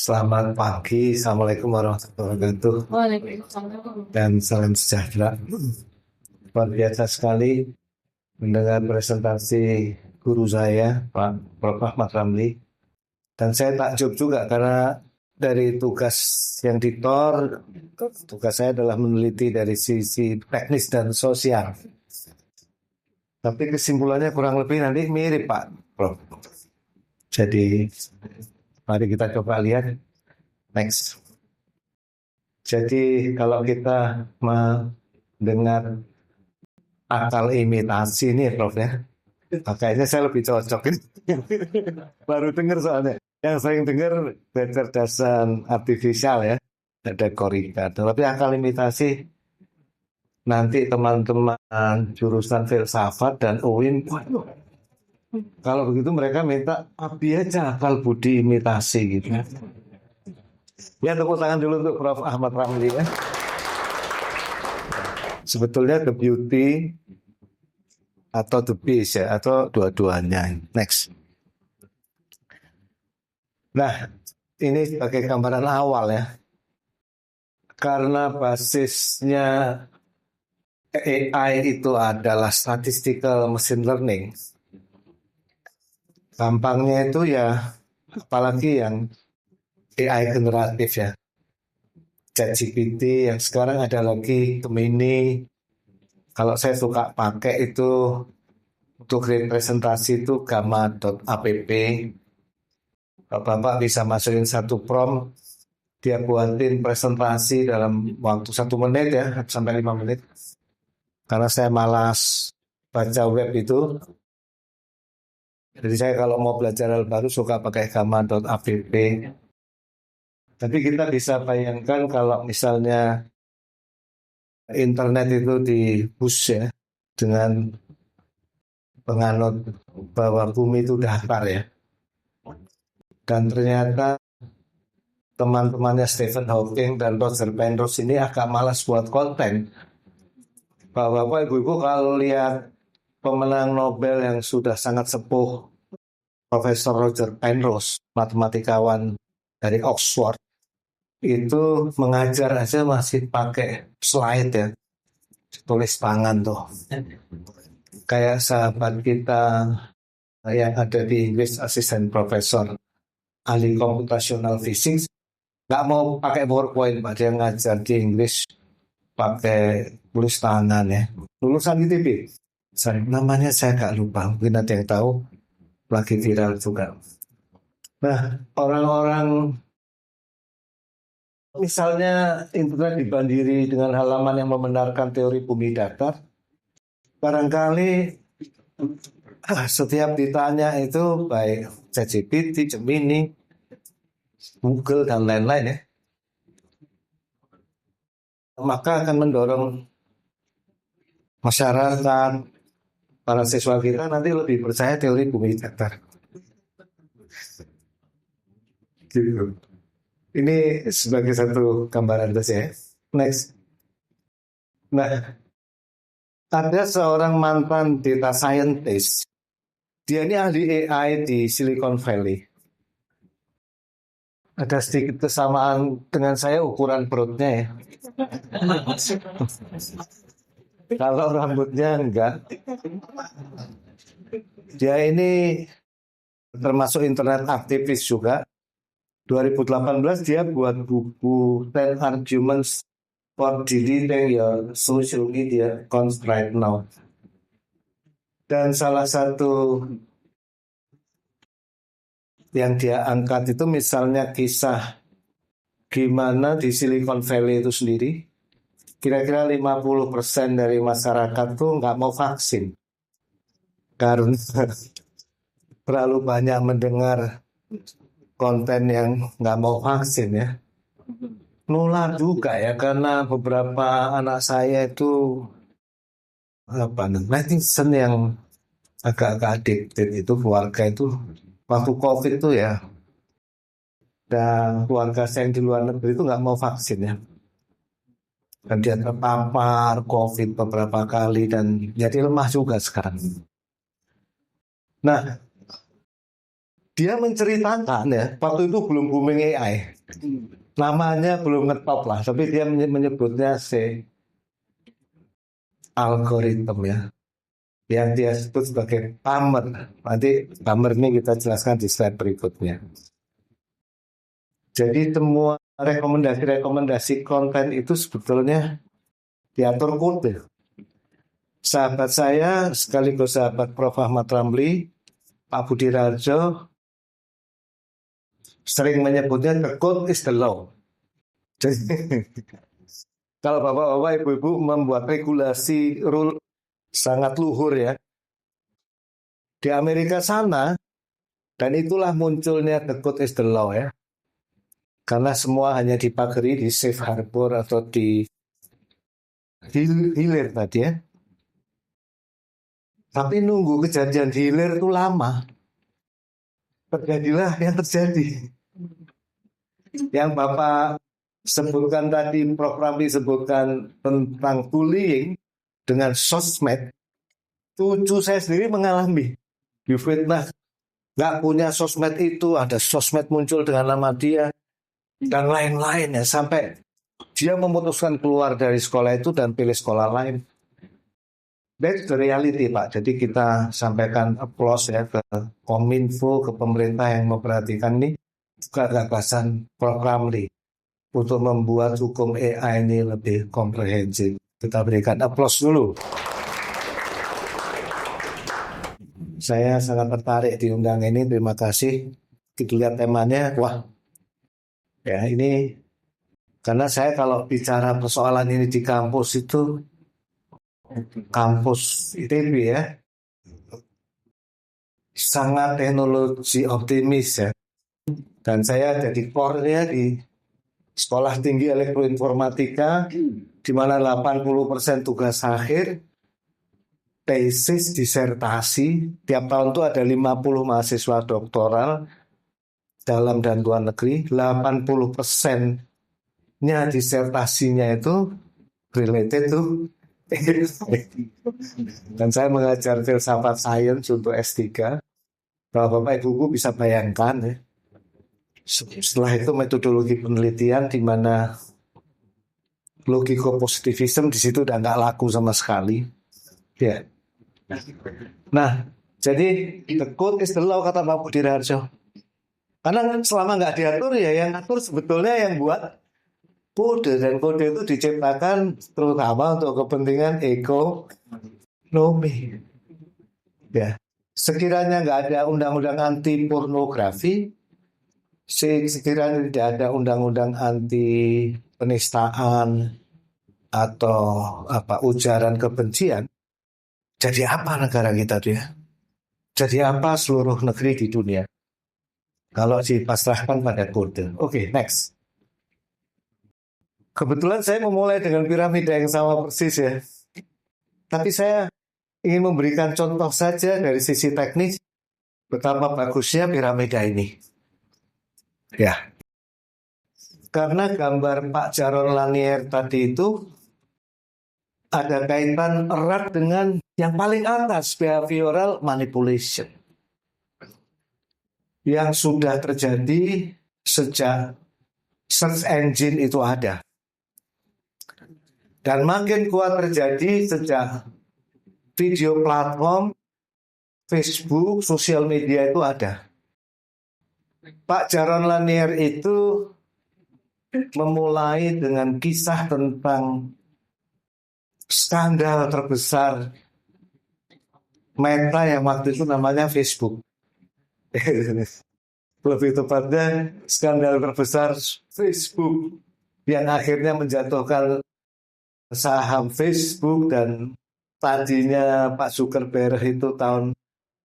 Selamat pagi, Assalamualaikum warahmatullahi wabarakatuh, Waalaikumsalam. dan salam sejahtera. Luar biasa sekali mendengar presentasi guru saya, Pak Prof. Ahmad Ramli. Dan saya takjub juga karena dari tugas yang ditor, tugas saya adalah meneliti dari sisi teknis dan sosial. Tapi kesimpulannya kurang lebih nanti mirip, Pak Prof. Jadi mari kita coba lihat next. Jadi kalau kita mendengar akal imitasi nih Prof ya, kayaknya saya lebih cocok ini. Baru dengar soalnya. Yang sering dengar kecerdasan artifisial ya, ada Korika. Tapi akal imitasi nanti teman-teman jurusan filsafat dan UIN, kalau begitu mereka minta abi aja akal budi imitasi gitu. Ya, tepuk tangan dulu untuk Prof. Ahmad Ramli ya. Sebetulnya the beauty atau the beast ya, atau dua-duanya. Next. Nah, ini sebagai gambaran awal ya. Karena basisnya AI itu adalah statistical machine learning. Gampangnya itu ya, apalagi yang AI generatif ya. ChatGPT yang sekarang ada lagi Gemini. Kalau saya suka pakai itu untuk representasi itu gamma.app. Kalau Bapak bisa masukin satu prompt, dia buatin presentasi dalam waktu 1 menit ya, sampai 5 menit. Karena saya malas baca web itu. Jadi saya kalau mau belajar hal baru suka pakai gamma.app. Tapi kita bisa bayangkan kalau misalnya internet itu di-boost ya, dengan penganut bahwa bumi itu datar ya. Dan ternyata teman-temannya Stephen Hawking dan Roger Penrose ini agak malas buat konten. Bapak ibu-ibu kalau lihat pemenang Nobel yang sudah sangat sepuh, Profesor Roger Penrose, matematikawan dari Oxford, itu mengajar aja masih pakai slide ya, tulis tangan tuh. Kayak sahabat kita yang ada di Inggris, asisten profesor ahli computational physics, nggak mau pakai PowerPoint, Pak. Dia ngajar di Inggris pakai tulis tangan ya. Lulusan ITB. Namanya saya nggak lupa, mungkin ada yang tahu, lagi viral juga. Nah, orang-orang misalnya internet dibandiri dengan halaman yang membenarkan teori bumi datar, barangkali setiap ditanya itu baik ChatGPT, Gemini, Google dan lain-lain ya, maka akan mendorong masyarakat, para siswa kita nanti lebih percaya teori bumi datar. Gitu. Ini sebagai satu gambaran saja. Next. Nah, ada seorang mantan data scientist. Dia ini ahli AI di Silicon Valley. Ada sedikit kesamaan dengan saya ukuran perutnya ya. Kalau rambutnya enggak. Dia ini termasuk internet aktivis juga. 2018 dia buat buku 10 Arguments for Deleting Your Social Media Accounts Right Now. Dan salah satu yang dia angkat itu misalnya kisah gimana di Silicon Valley itu sendiri, kira-kira 50% dari masyarakat tuh nggak mau vaksin. Karena terlalu banyak mendengar konten yang nggak mau vaksin ya. Nular juga ya, karena beberapa anak saya itu netizen yang agak-agak addicted itu, keluarga itu waktu COVID itu ya, dan keluarga saya yang di luar negeri itu nggak mau vaksin ya, dan dia terpapar COVID beberapa kali dan jadi lemah juga sekarang. Nah, dia menceritakan ya, waktu itu belum booming AI, Namanya belum ngetop lah, tapi dia menyebutnya algoritma ya, yang dia sebut sebagai Palmer. Nanti Palmer ini kita jelaskan di slide berikutnya. Jadi semua rekomendasi-rekomendasi konten itu sebetulnya diatur kode. Sahabat saya sekaligus sahabat Prof. Ahmad Ramli, Pak Budi Rajo, sering menyebutnya the code is the law. Jadi kalau bapak-bapak, ibu-ibu membuat regulasi rule sangat luhur ya. Di Amerika sana, dan itulah munculnya the code is the law ya. Karena semua hanya dipagari di safe harbor atau di hilir tadi ya. Tapi nunggu kejadian hilir itu lama. Terjadilah yang terjadi. Yang Bapak sebutkan tadi, Prof. Ramli sebutkan tentang bullying dengan sosmed. Cucu saya sendiri mengalami difitnah, nggak punya sosmed itu, ada sosmed muncul dengan nama dia dan lain-lain ya, sampai dia memutuskan keluar dari sekolah itu dan pilih sekolah lain. That's the reality Pak. Jadi kita sampaikan applause ya ke Kominfo, ke pemerintah yang memperhatikan ini juga gagasan Prof. Ramli untuk membuat hukum AI ini lebih komprehensif. Kita berikan applause dulu. Saya sangat tertarik diundang ini, terima kasih. Kita lihat temanya, wah, ya ini karena saya kalau bicara persoalan ini di kampus itu, kampus ITB ya, sangat teknologi optimis ya. Dan saya jadi core-nya di Sekolah Tinggi Elektroinformatika, di mana 80% tugas akhir, tesis, disertasi, tiap tahun itu ada 50 mahasiswa doktoral dalam dan luar negeri, 80%-nya disertasinya itu related to dan saya mengajar filsafat sains untuk S3. Kalau Bapak Ibu bisa bayangkan ya, setelah itu metodologi penelitian di mana logiko-positivism di situ udah nggak laku sama sekali. Ya. Nah, jadi the code is the law kata Pak Budi Raharjo. Karena selama nggak diatur ya yang atur sebetulnya yang buat kode, dan kode itu diciptakan terutama untuk kepentingan ekonomi. Ya, sekiranya nggak ada undang-undang anti pornografi, sekiranya tidak ada undang-undang anti penistaan atau ujaran kebencian, jadi apa negara kita dia? Jadi apa seluruh negeri di dunia? Kalau dipasrahkan pada kode. Oke, next. Kebetulan saya memulai dengan piramida yang sama persis ya. Tapi saya ingin memberikan contoh saja dari sisi teknis betapa bagusnya piramida ini. Ya. Karena gambar Pak Jaron Lanier tadi itu ada kaitan erat dengan yang paling atas, behavioral manipulation, yang sudah terjadi sejak search engine itu ada. Dan makin kuat terjadi sejak video platform, Facebook, sosial media itu ada. Pak Jaron Lanier itu memulai dengan kisah tentang skandal terbesar Meta yang waktu itu namanya Facebook. Lebih tepatnya skandal terbesar Facebook yang akhirnya menjatuhkan saham Facebook, dan tadinya Pak Zuckerberg itu tahun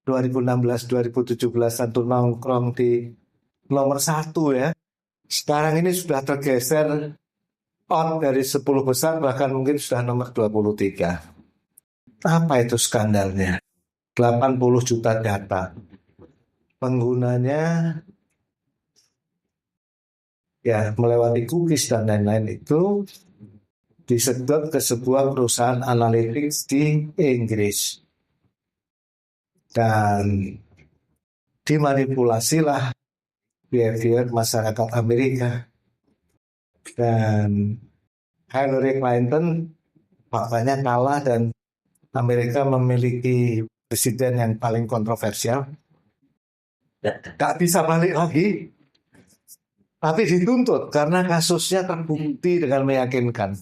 2016-2017 satu nongkrong di nomor 1 ya. Sekarang ini sudah tergeser out dari 10 besar, bahkan mungkin sudah nomor 23. Apa itu skandalnya? 80 juta data. Penggunanya ya melewati cookies dan lain-lain itu disedot ke sebuah perusahaan analytics di Inggris. Dan dimanipulasilah behavior masyarakat Amerika. Dan Hillary Clinton faktanya kalah dan Amerika memiliki presiden yang paling kontroversial. Gak bisa balik lagi. Tapi dituntut karena kasusnya terbukti dengan meyakinkan.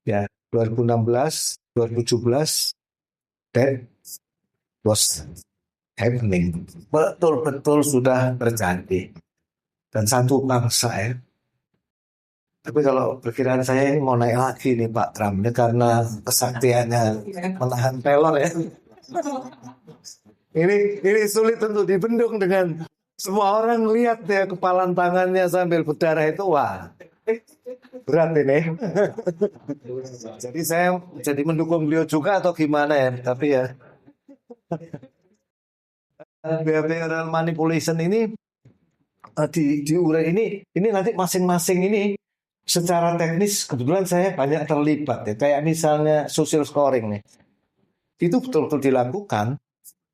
Ya, 2016, 2017, that was happening. Betul-betul sudah terjadi. Dan satu bangsa ya. Tapi kalau perkiraan saya ini mau naik lagi nih Pak Trump. Ini karena kesaktiannya menahan pelor ya. Ini sulit untuk dibendung dengan semua orang lihat ya kepalan tangannya sambil berdarah itu. Wah, berat ini. Jadi saya jadi mendukung beliau juga atau gimana ya. Tapi ya behavioral manipulation ini diurai ini nanti masing-masing ini secara teknis kebetulan saya banyak terlibat ya. Kayak misalnya social scoring nih. Itu betul-betul dilakukan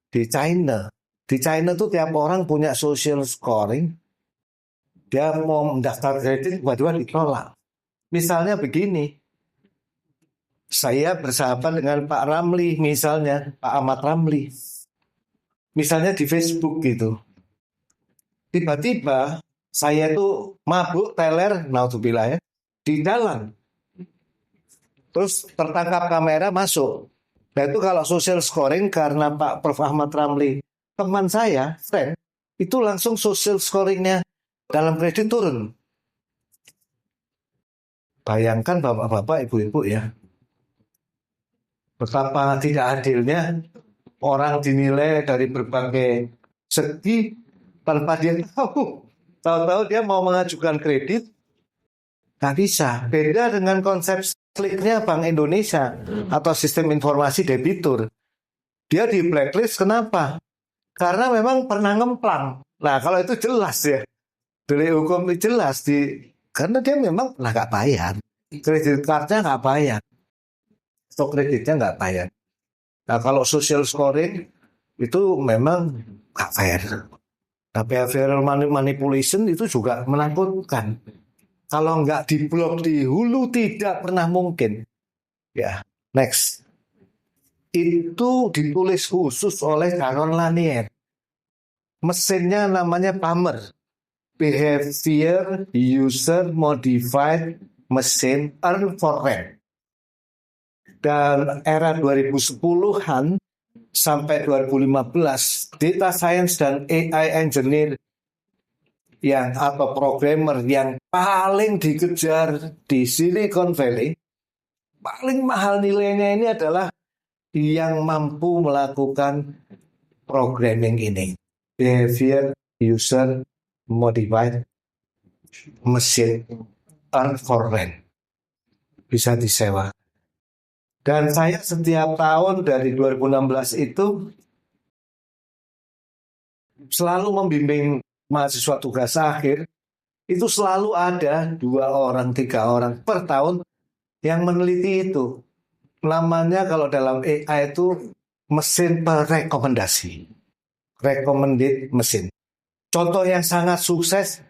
di China. Di China tuh tiap orang punya social scoring. Dia mau mendaftar kredit, tiba-tiba ditolak. Misalnya begini, saya bersahabat dengan Pak Ramli misalnya, Pak Ahmad Ramli. Misalnya di Facebook gitu. Tiba-tiba saya tuh mabuk, teler, naudzubillah ya, di jalan. Terus tertangkap kamera masuk. Nah itu kalau social scoring karena Pak Prof. Ahmad Ramli, teman saya, friend, itu langsung social scoringnya dalam kredit turun. Bayangkan bapak-bapak, ibu-ibu ya. Betapa tidak adilnya orang dinilai dari berbagai segi tanpa dia tahu. Tahu-tahu dia mau mengajukan kredit, nggak bisa. Beda dengan konsep kliknya Bank Indonesia atau sistem informasi debitur. Dia di blacklist kenapa? Karena memang pernah ngemplang. Nah kalau itu jelas ya. Delik hukum itu jelas karena dia memang pernah nggak bayar. Kredit cardnya nggak bayar. Stok kreditnya nggak bayar. Nah kalau social scoring itu memang nggak fair. Nah behavioral manipulation itu juga menakutkan. Kalau nggak diblok di hulu tidak pernah mungkin. Ya, next. Itu ditulis khusus oleh Caron Lanier. Mesinnya namanya Palmer. Behavior User Modified Machine Earn for Rent. Dan era 2010-an sampai 2015, data science dan AI engineer atau programmer yang paling dikejar di Silicon Valley, paling mahal nilainya ini adalah yang mampu melakukan programming ini. Behavior User Modified Machine Earn for Rent. Bisa disewa. Dan saya setiap tahun dari 2016 itu selalu membimbing mahasiswa tugas akhir. Itu selalu ada 2 orang, 3 orang per tahun yang meneliti itu. Namanya kalau dalam AI itu mesin perekomendasi. Recommended mesin. Contoh yang sangat sukses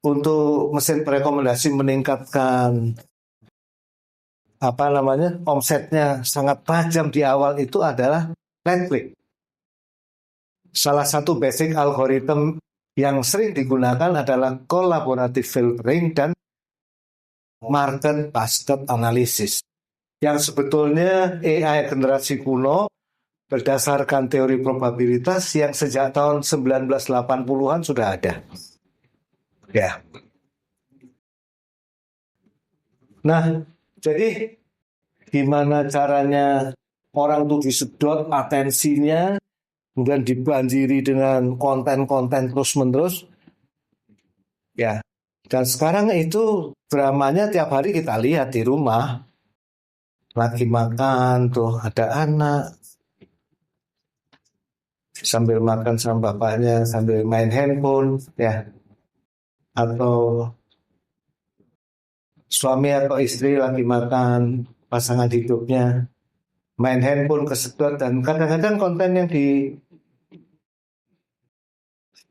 untuk mesin perekomendasi meningkatkan omsetnya sangat tajam di awal itu adalah Netflix. Salah satu basic algoritma yang sering digunakan adalah collaborative filtering dan market basket analysis. Yang sebetulnya AI generasi kuno berdasarkan teori probabilitas yang sejak tahun 1980-an sudah ada. Ya. Nah, jadi gimana caranya orang tuh disedot atensinya, kemudian dibanjiri dengan konten-konten terus-menerus. Ya. Dan sekarang itu dramanya tiap hari kita lihat di rumah. Lagi makan tuh ada anak sambil makan sama bapaknya sambil main handphone ya, atau suami atau istri lagi makan pasangan hidupnya main handphone kesedot, dan kadang-kadang konten yang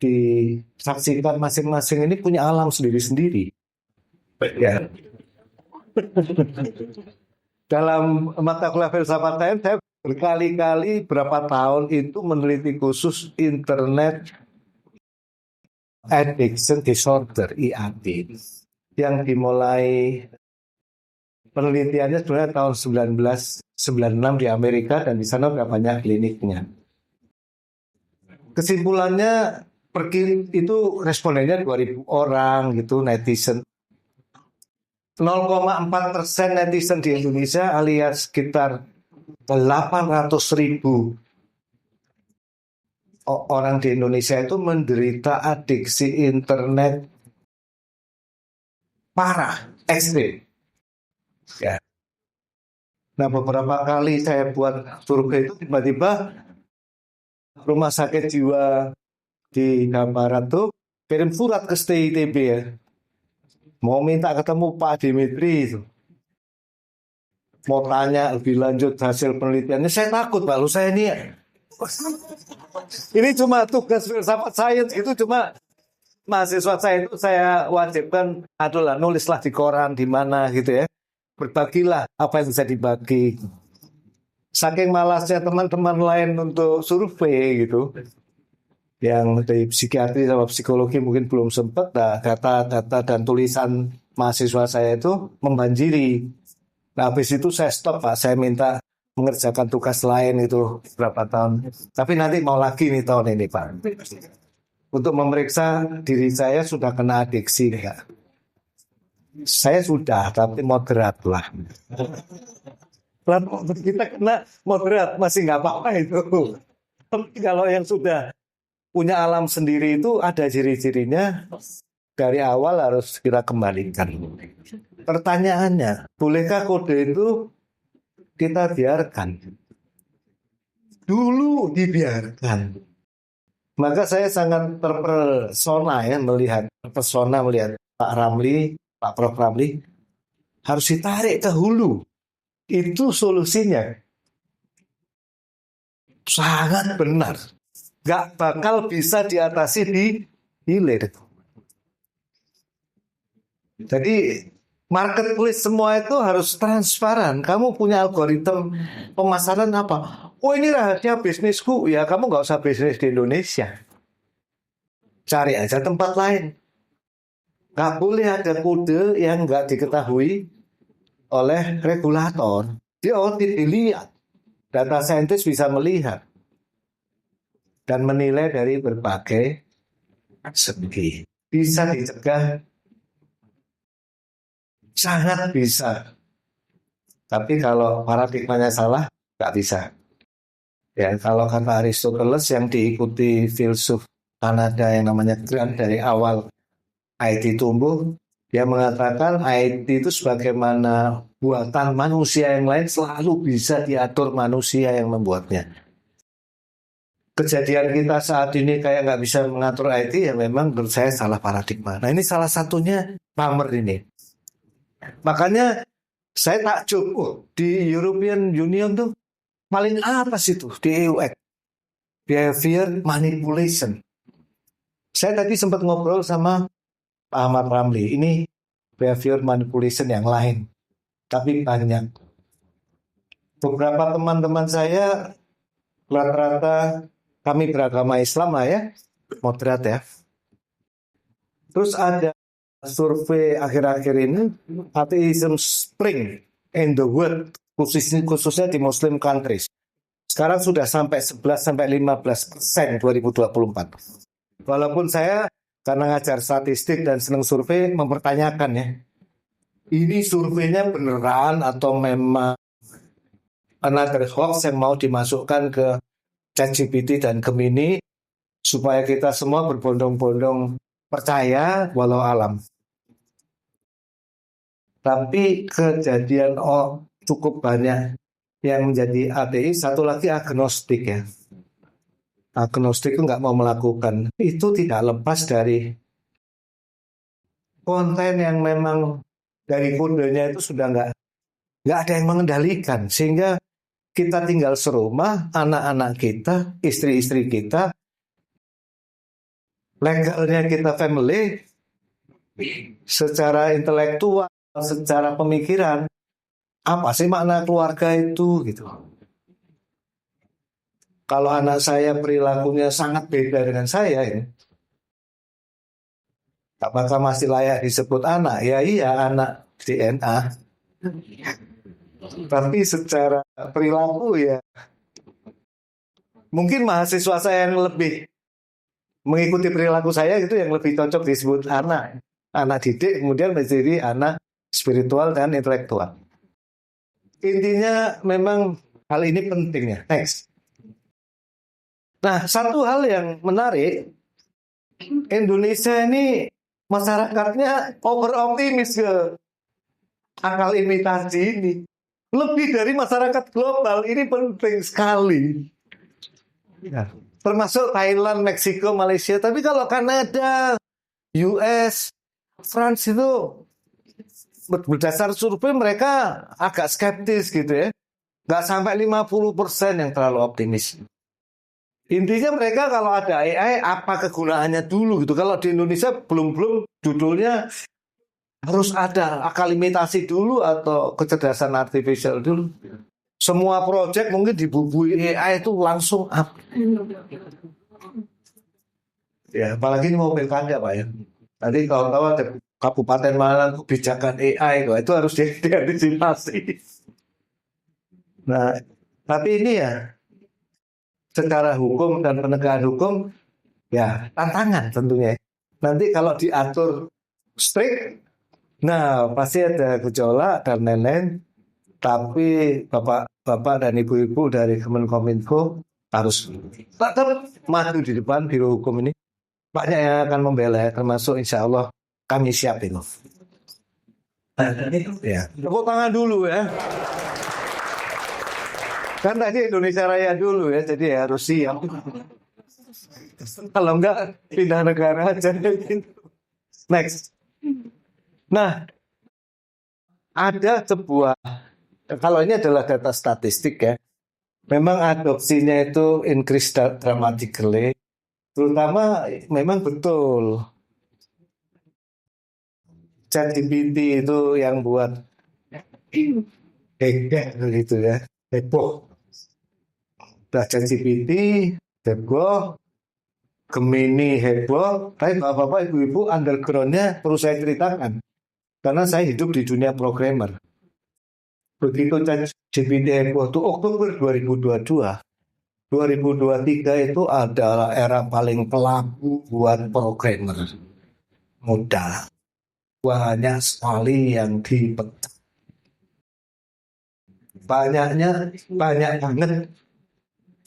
disaksikan masing-masing ini punya alam sendiri-sendiri. Ya. Dalam mata kuliah filsafat saya berkali-kali berapa tahun itu meneliti khusus internet addiction disorder (IAD) yang dimulai penelitiannya sebenarnya tahun 1996 di Amerika dan di sana sudah banyak kliniknya. Kesimpulannya itu respondennya 2.000 orang gitu netizen. 0,4% netizen di Indonesia alias sekitar 800.000 orang di Indonesia itu menderita adiksi internet parah, ekstrim. Ya. Nah, beberapa kali saya buat survei itu tiba-tiba rumah sakit jiwa di Jawa Barat tuh kirim surat ke STITB ya. Mau minta ketemu Pak Dimitri itu. Mau tanya lebih lanjut hasil penelitiannya. Saya takut Pak, lu saya ini cuma tugas filsafat sains itu cuma mahasiswa saya itu saya wajibkan adalah nulislah di koran di mana gitu ya. Berbagilah apa yang bisa dibagi. Saking malasnya teman-teman lain untuk survei gitu. Yang dari psikiatri sama psikologi mungkin belum sempat, nah, data-data dan tulisan mahasiswa saya itu membanjiri. Nah, habis itu saya stop Pak, saya minta mengerjakan tugas lain itu berapa tahun. Tapi nanti mau lagi nih tahun ini Pak. Untuk memeriksa diri saya sudah kena adiksi enggak. Saya sudah, tapi moderat lah. Lalu kita kena moderat, masih nggak apa-apa itu. Tapi kalau yang sudah punya alam sendiri itu ada ciri-cirinya, dari awal harus kita kembalikan. Pertanyaannya, bolehkah kode itu kita biarkan? Dulu dibiarkan. Maka saya sangat terpesona ya melihat Pak Ramli, Pak Prof Ramli harus ditarik ke hulu. Itu solusinya. Sangat benar. Gak bakal bisa diatasi di hilir. Jadi marketplace semua itu harus transparan. Kamu punya algoritma pemasaran apa? Oh ini rahasia bisnisku. Ya kamu gak usah bisnis di Indonesia. Cari aja tempat lain. Gak boleh ada kode yang gak diketahui oleh regulator. Dia audit dilihat. Data scientist bisa melihat. Dan menilai dari berbagai segi. Bisa dicegah, sangat bisa. Tapi kalau paradigmanya salah, nggak bisa. Ya, kalau kata Aristoteles yang diikuti filsuf Kanada yang namanya Grant dari awal IT tumbuh, dia mengatakan IT itu sebagaimana buatan manusia yang lain selalu bisa diatur manusia yang membuatnya. Kejadian kita saat ini kayak nggak bisa mengatur IT ya memang menurut saya salah paradigma. Nah ini salah satunya Palmer ini. Makanya saya takjub di European Union tuh paling atas itu di EUX, behavior manipulation. Saya tadi sempat ngobrol sama Pak Ahmad Ramli. Ini behavior manipulation yang lain, tapi banyak. Beberapa teman-teman saya rata-rata kami beragama Islam lah ya, moderat ya. Terus ada survei akhir-akhir ini, atheism spring in the world, khususnya di Muslim countries. Sekarang sudah sampai 11-15% 2024. Walaupun saya karena ngajar statistik dan senang survei mempertanyakan ya, ini surveinya beneran atau memang another hoax yang mau dimasukkan ke ChatGPT dan Gemini supaya kita semua berbondong-bondong percaya walau alam. Tapi kejadian cukup banyak yang menjadi ateis, satu lagi agnostik ya. Agnostik itu nggak mau melakukan. Itu tidak lepas dari konten yang memang dari kodenya itu sudah nggak ada yang mengendalikan. Sehingga kita tinggal serumah, anak-anak kita, istri-istri kita, legalnya kita family, secara intelektual, secara pemikiran, apa sih makna keluarga itu gitu. Kalau anak saya perilakunya sangat beda dengan saya ya, apakah masih layak disebut anak? Ya iya, anak DNA. Tapi secara perilaku ya, mungkin mahasiswa saya yang lebih mengikuti perilaku saya itu yang lebih cocok disebut anak. Anak didik kemudian menjadi anak spiritual dan intelektual. Intinya memang hal ini penting ya. Next. Nah, satu hal yang menarik, Indonesia ini masyarakatnya over optimis ke akal imitasi ini. Lebih dari masyarakat global, ini penting sekali. Ya. Termasuk Thailand, Meksiko, Malaysia. Tapi kalau Kanada, US, France itu berdasar survei mereka agak skeptis gitu ya. Nggak sampai 50% yang terlalu optimis. Intinya mereka kalau ada AI apa kegunaannya dulu gitu. Kalau di Indonesia belum judulnya harus ada akal imitasi dulu atau kecerdasan artificial dulu. Semua proyek mungkin dibubui AI itu langsung up. Ya, apalagi ini mau pilkada Pak ya. Nanti kalau tahu ada kabupaten mana kebijakan AI itu harus diantisipasi. Nah, tapi ini ya secara hukum dan penegakan hukum ya tantangan tentunya. Nanti kalau diatur strict, nah pasti ada gejolak dan lain-lain. Tapi bapak dan ibu-ibu dari Kemenkominfo harus tetap maju di depan biro hukum ini. Banyak yang akan membela, termasuk insya Allah kami siap itu. Ya, tepuk tangan dulu ya. Kan tadi Indonesia Raya dulu ya, jadi harus siap. Kalau enggak pindah negara aja. Next. Nah, ada sebuah, kalau ini adalah data statistik ya, memang adopsinya itu increase dramatically, terutama memang betul. ChatGPT itu yang buat gitu ya, heboh. Udah ChatGPT heboh, Gemini heboh, tapi bapak-bapak ibu-ibu undergroundnya perlu saya ceritakan, karena saya hidup di dunia programmer. Begitu ChatGPT heboh itu Oktober 2022, 2023 itu adalah era paling pelaku buat programmer muda. Banyak sekali yang dipecat. Banyak banget.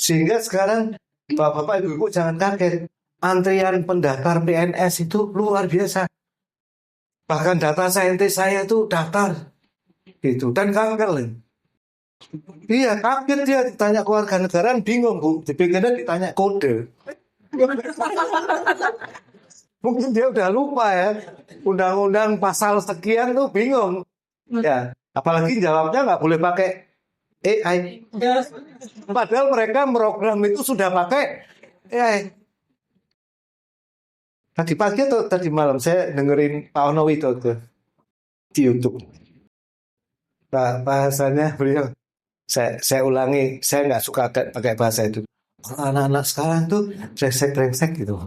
Sehingga sekarang bapak-bapak ibu-ibu jangan kaget. Antrian pendaftar PNS itu luar biasa. Bahkan data saintis saya itu daftar. Gitu. Dan kanker. Iya, kaget dia ditanya kewarganegaraan bingung Bu. Dipikirnya ditanya kode. Mungkin dia udah lupa ya. Undang-undang pasal sekian tuh bingung. Ya, apalagi jawabnya nggak boleh pakai AI. Padahal mereka program itu sudah pakai AI. Tadi pagi atau tadi malam saya dengerin Pak Ono Widodo di YouTube. Bahasanya beliau, saya ulangi, saya nggak suka pakai bahasa itu. Kalau anak-anak sekarang tuh brengsek gitu.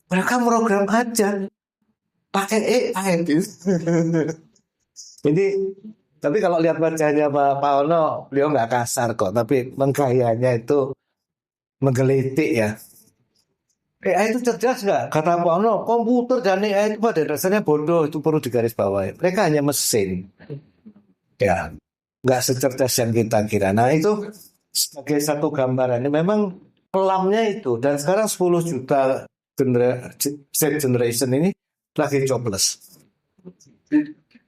Mereka program aja pakai AI gitu. Jadi, tapi kalau lihat wajahnya Pak Ono, beliau nggak kasar kok, tapi menggayanya itu menggelitik ya. AI itu cerdas nggak? Kata Pak Ono, komputer dan AI itu pada dasarnya bodoh, itu perlu digarisbawahi. Mereka hanya mesin. Ya, nggak secerdas yang kita kira. Nah itu sebagai satu gambaran. Memang kelamnya itu. Dan sekarang 10 juta Z generation ini lagi jobless.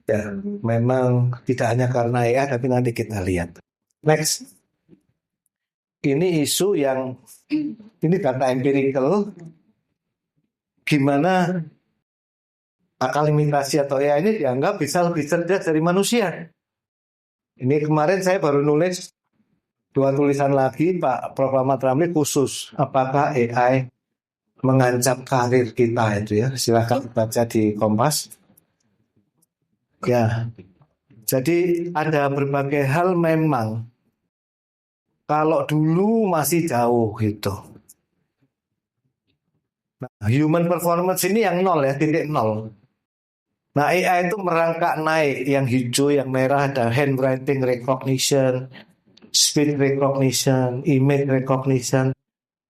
Ya, memang tidak hanya karena AI, tapi nanti kita lihat. Next. Ini isu yang, ini data empirical, gimana akal imitasi atau AI ini dianggap bisa lebih cerdas dari manusia. Ini kemarin saya baru nulis 2 tulisan lagi, Pak Prof. Ahmad Ramli khusus, apakah AI mengancam karir kita itu ya, silahkan baca di Kompas. Ya, jadi ada berbagai hal memang kalau dulu masih jauh gitu. Nah, human performance ini yang nol ya, titik nol. Nah, AI itu merangkak naik, yang hijau, yang merah ada handwriting recognition, speech recognition, image recognition,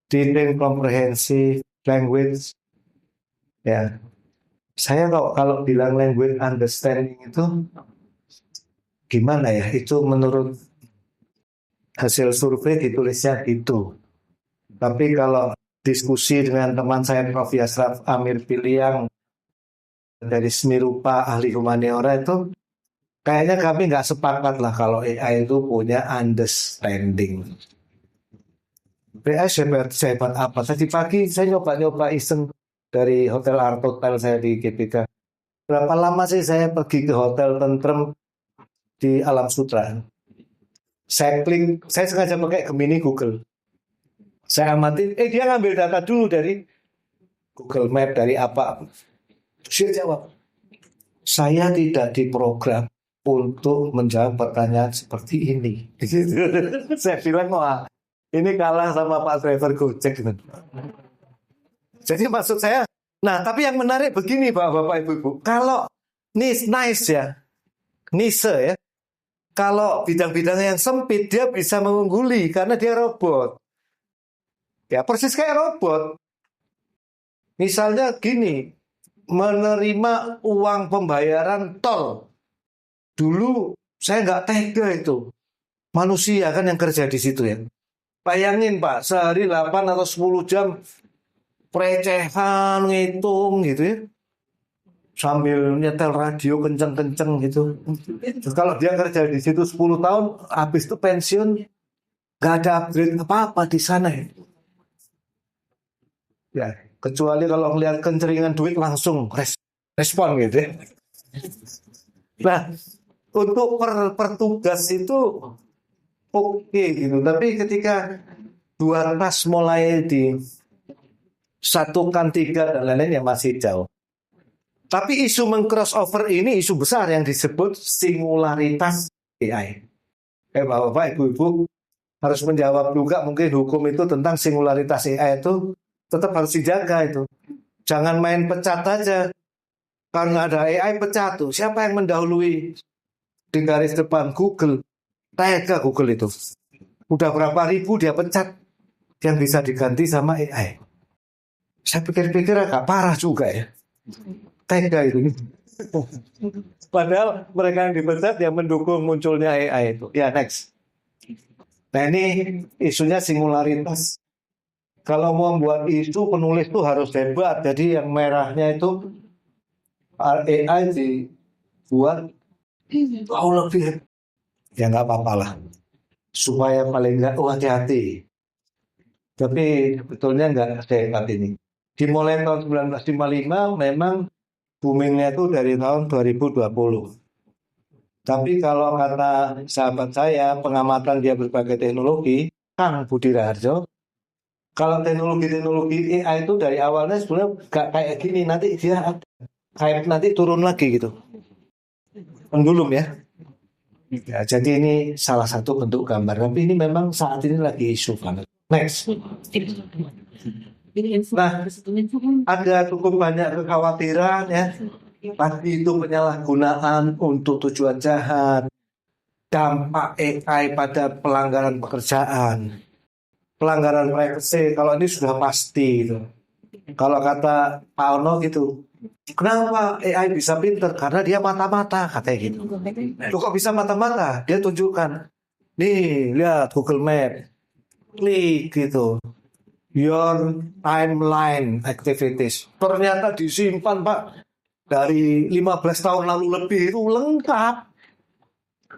detail comprehensive, language. Ya, saya kalau bilang language understanding itu gimana ya? Itu menurut hasil survei ditulisnya itu. Tapi kalau diskusi dengan teman saya Prof. Yasraf Amir Piliang dari Seni Rupa ahli humaniora itu kayaknya kami nggak sepakat lah kalau AI itu punya understanding. AI sehebat apa? Tadi pagi saya nyoba-nyoba iseng dari Hotel Art Hotel saya di GBK. Berapa lama sih saya pergi ke hotel tentrem di Alam Sutra? Saya klik, saya sengaja pakai Gemini Google. Saya amatin, dia ngambil data dulu dari Google Map, dari apa. Dia jawab, saya tidak diprogram untuk menjawab pertanyaan seperti ini. Saya bilang, wah, ini kalah sama Pak driver Gojek. Gitu. Jadi maksud saya, nah tapi yang menarik begini Bapak Ibu, kalau nice ya, niche ya, kalau bidang-bidang yang sempit dia bisa mengungguli karena dia robot. Ya persis kayak robot. Misalnya gini, menerima uang pembayaran tol. Dulu saya nggak tega itu. Manusia kan yang kerja di situ ya. Bayangin Pak, sehari 8 atau 10 jam pelecehan, ngitung gitu ya. Sambil nyetel radio kenceng-kenceng gitu. Terus kalau dia kerja di situ 10 tahun, habis itu pensiun, nggak ada upgrade apa-apa di sana ya. Ya, kecuali kalau ngelihat kenceringan duit langsung respon gitu ya. Nah, untuk pertugas itu oke gitu. Tapi ketika dua ras mulai disatukan tiga dan lain-lain ya masih jauh. Tapi isu meng-crossover ini isu besar yang disebut singularitas AI. Bapak-bapak, ibu-ibu harus menjawab juga mungkin hukum itu tentang singularitas AI itu tetap harus dijaga itu. Jangan main pecat aja. Karena ada AI pecat tuh. Siapa yang mendahului di garis depan Google? Tega Google itu. Udah berapa ribu dia pecat yang bisa diganti sama AI. Saya pikir-pikir agak parah juga ya. Tega itu. Padahal mereka yang dipecat yang mendukung munculnya AI itu. Ya next. Nah ini isunya singularitas. Kalau mau membuat isu penulis tuh harus hebat. Jadi yang merahnya itu AI dibuat lebih. Ya nggak apa-apa lah. Supaya paling nggak hati-hati. Tapi sebetulnya nggak sehebat ini. Dimulai tahun 1955 memang boomingnya itu dari tahun 2020. Tapi kalau kata sahabat saya, pengamatan dia berbagai teknologi, Kang Budi Raharjo, kalau teknologi-teknologi AI itu dari awalnya sebenarnya gak kayak gini, nanti dia hype nanti turun lagi gitu. Penggulung ya. Ya, jadi ini salah satu bentuk gambar. Tapi ini memang saat ini lagi isu banget. Next. Nah, ada cukup banyak kekhawatiran ya. Pasti itu penyalahgunaan untuk tujuan jahat. Dampak AI pada pelanggaran pekerjaan. Pelanggaran privacy, kalau ini sudah pasti gitu. Kalau kata Pak Ono gitu, kenapa AI bisa pinter? Karena dia mata-mata, katanya gitu. Loh kok bisa mata-mata? Dia tunjukkan. Nih, lihat Google Map. Klik gitu. Your timeline activities. Ternyata disimpan Pak. Dari 15 tahun lalu lebih itu lengkap.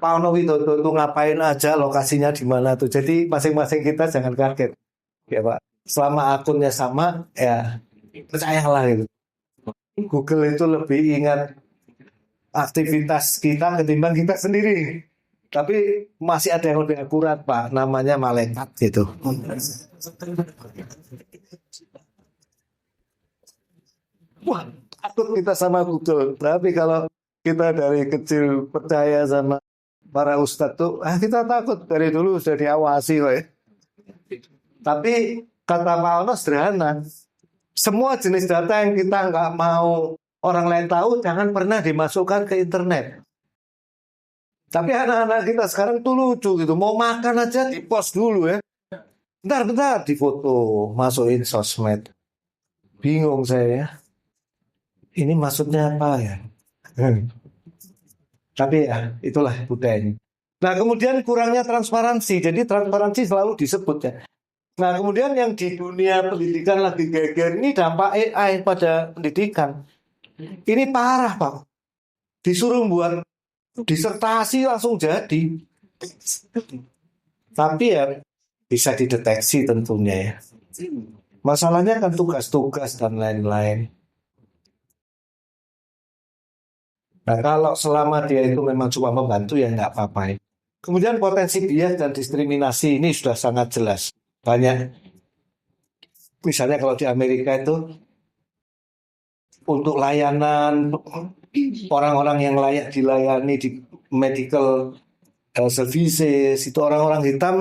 Pak Ono Widodo itu ngapain aja, lokasinya di mana tuh. Jadi masing-masing kita jangan kaget. Ya Pak. Selama akunnya sama, ya percayalah gitu. Google itu lebih ingat aktivitas kita ketimbang kita sendiri. Tapi masih ada yang lebih akurat Pak, namanya malaikat gitu. Wah, takut kita sama Google. Tapi kalau Kita dari kecil percaya sama para ustadz tuh, kita takut dari dulu sudah diawasi, woy. Tapi kata Pak Ono sederhana, semua jenis data yang kita nggak mau orang lain tahu, jangan pernah dimasukkan ke internet. Tapi anak-anak kita sekarang tuh lucu gitu, mau makan aja di post dulu ya. Bentar-bentar difoto, masukin sosmed. Bingung saya ya. Ini maksudnya apa ya? Tapi ya, itulah budayanya. Nah, kemudian kurangnya transparansi. Jadi transparansi selalu disebut ya. Nah, kemudian yang di dunia pendidikan lagi geger ini dampak AI pada pendidikan. Ini parah, Pak. Disuruh buat disertasi langsung jadi. Tapi ya bisa dideteksi tentunya ya. Masalahnya kan tugas-tugas dan lain-lain. Nah, kalau selama dia itu memang cuma membantu ya nggak apa-apa. Kemudian potensi bias dan diskriminasi ini sudah sangat jelas. Banyak. Misalnya kalau di Amerika itu untuk layanan orang-orang yang layak dilayani di medical services itu orang-orang hitam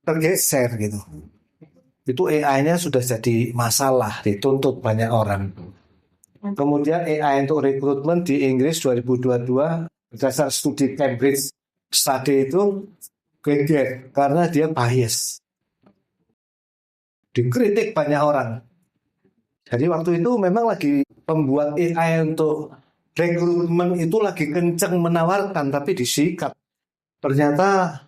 tergeser gitu. Itu AI-nya sudah jadi masalah, dituntut banyak orang. Kemudian AI untuk rekrutmen di Inggris 2022 berdasar studi Cambridge Study itu geger karena dia bias. Dikritik banyak orang. Jadi waktu itu memang lagi pembuat AI untuk rekrutmen itu lagi kenceng menawarkan tapi disikat. Ternyata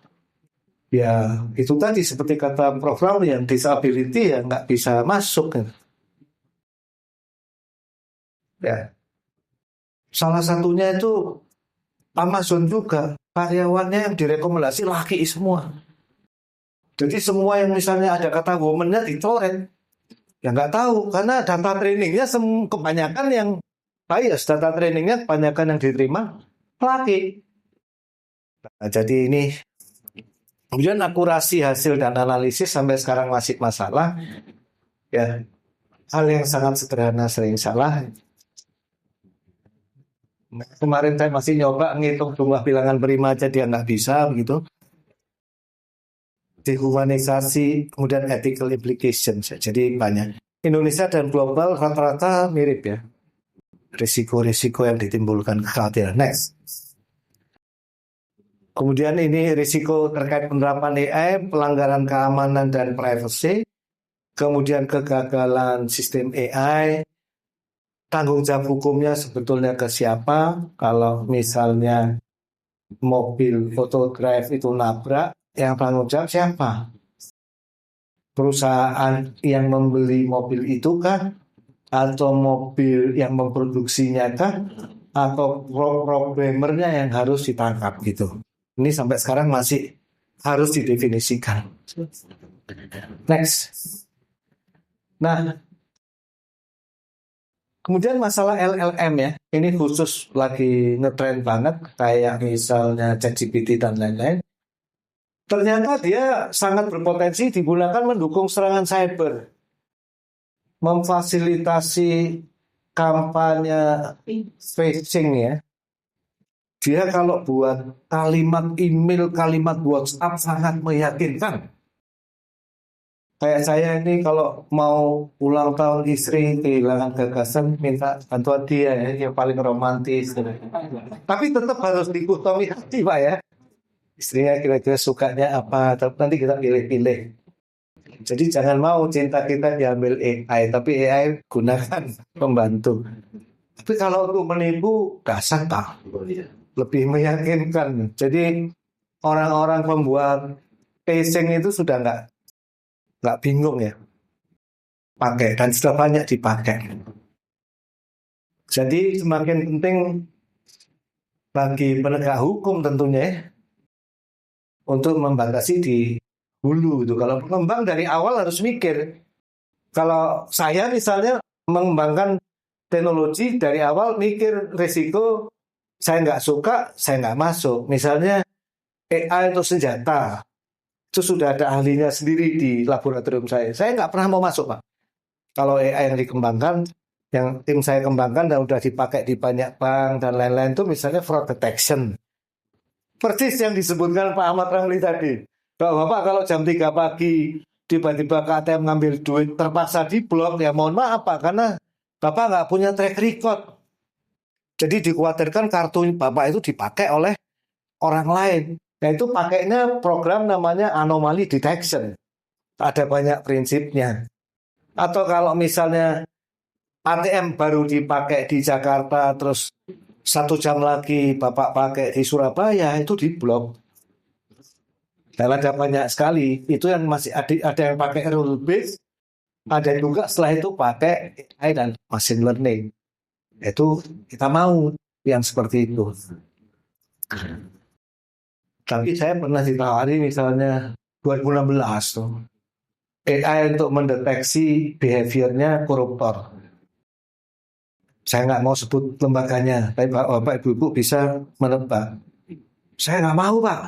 ya itu tadi seperti kata Prof. Ram yang disability ya nggak bisa masuk. Ya, salah satunya itu Amazon juga karyawannya yang direkomendasi laki semua. Jadi semua yang misalnya ada kata woman-nya dicoret. Ya nggak tahu karena data trainingnya kebanyakan yang bias, data trainingnya kebanyakan yang diterima laki. Nah, jadi ini kemudian akurasi hasil dan analisis sampai sekarang masih masalah. Ya, hal yang sangat sederhana sering salah. Kemarin saya masih nyoba ngitung jumlah bilangan prima aja dia nggak bisa begitu. Dehumanisasi, kemudian ethical implications. Jadi banyak. Indonesia dan global rata-rata mirip ya. Risiko-risiko yang ditimbulkan kekhawatiran. Next. Kemudian ini risiko terkait penerapan AI, pelanggaran keamanan dan privacy. Kemudian kegagalan sistem AI. Tanggung jawab hukumnya sebetulnya ke siapa? Kalau misalnya mobil autodrive itu nabrak, yang tanggung jawab siapa? Perusahaan yang membeli mobil itu kah? Atau mobil yang memproduksinya kah? Atau programmernya yang harus ditangkap gitu? Ini sampai sekarang masih harus didefinisikan. Next. Nah, kemudian masalah LLM ya, ini khusus lagi ngetrend banget, kayak misalnya ChatGPT dan lain-lain. Ternyata dia sangat berpotensi digunakan mendukung serangan cyber, memfasilitasi kampanye phishing ya. Dia kalau buat kalimat email, kalimat WhatsApp sangat meyakinkan. Kayak saya ini kalau mau ulang tahun istri kehilangan gagasan minta bantuan dia ya, yang paling romantis. Tapi tetap harus dikotomi hati Pak ya. Istrinya kira-kira sukanya apa, nanti kita pilih-pilih. Jadi jangan mau cinta kita diambil AI, tapi AI gunakan pembantu. Tapi kalau untuk menipu, dasar Pak. Lebih meyakinkan. Jadi orang-orang pembuat phishing itu sudah nggak bingung ya pakai dan sudah banyak dipakai. Jadi semakin penting bagi penegak hukum tentunya ya, untuk membatasi di hulu itu. Kalau pengembang dari awal harus mikir. Kalau saya misalnya mengembangkan teknologi dari awal mikir risiko, saya nggak suka, saya nggak masuk. Misalnya AI untuk senjata, itu sudah ada ahlinya sendiri di laboratorium saya. Saya nggak pernah mau masuk Pak. Kalau AI yang dikembangkan, yang tim saya kembangkan dan udah dipakai di banyak bank dan lain-lain itu misalnya fraud detection. Persis yang disebutkan Pak Ahmad Ramli tadi. Bapak kalau jam 3 pagi tiba-tiba ke ATM ngambil duit terpaksa diblok, ya mohon maaf Pak, karena Bapak nggak punya track record. Jadi dikhawatirkan kartu Bapak itu dipakai oleh orang lain. Nah itu pakainya program namanya anomaly detection. Ada banyak prinsipnya. Atau kalau misalnya ATM baru dipakai di Jakarta, terus 1 jam lagi Bapak pakai di Surabaya, itu diblok. Dan ada banyak sekali. Itu yang masih ada yang pakai rule base, ada juga setelah itu pakai AI dan machine learning. Itu kita mau yang seperti itu. Tapi saya pernah ditawari misalnya 2016 tuh. AI untuk mendeteksi behaviornya koruptor. Saya nggak mau sebut lembaganya, tapi Bapak Ibu bisa menebak. Saya nggak mau Pak.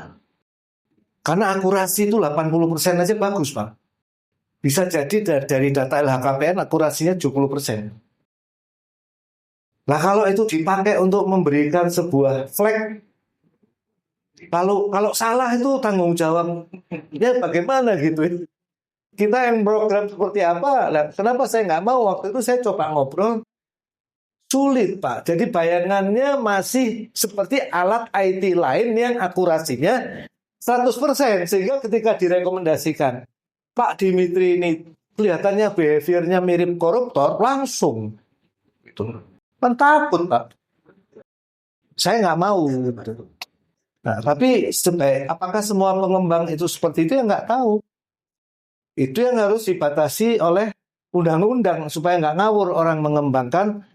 Karena akurasi itu 80% aja bagus Pak. Bisa jadi dari data LHKPN akurasinya 70%. Nah kalau itu dipakai untuk memberikan sebuah flag, kalau salah itu tanggung jawabnya bagaimana gitu. Kita yang program seperti apa? Nah, kenapa saya nggak mau? Waktu itu saya coba ngobrol, sulit Pak. Jadi bayangannya masih seperti alat IT lain yang akurasinya 100%. Sehingga ketika direkomendasikan, Pak Dimitri ini kelihatannya behaviornya mirip koruptor, langsung. Gitu. Kan takut Pak. Saya nggak mau. Gitu. Nah, tapi apakah semua pengembang itu seperti itu? Ya nggak tahu. Itu yang harus dibatasi oleh undang-undang supaya nggak ngawur orang mengembangkan,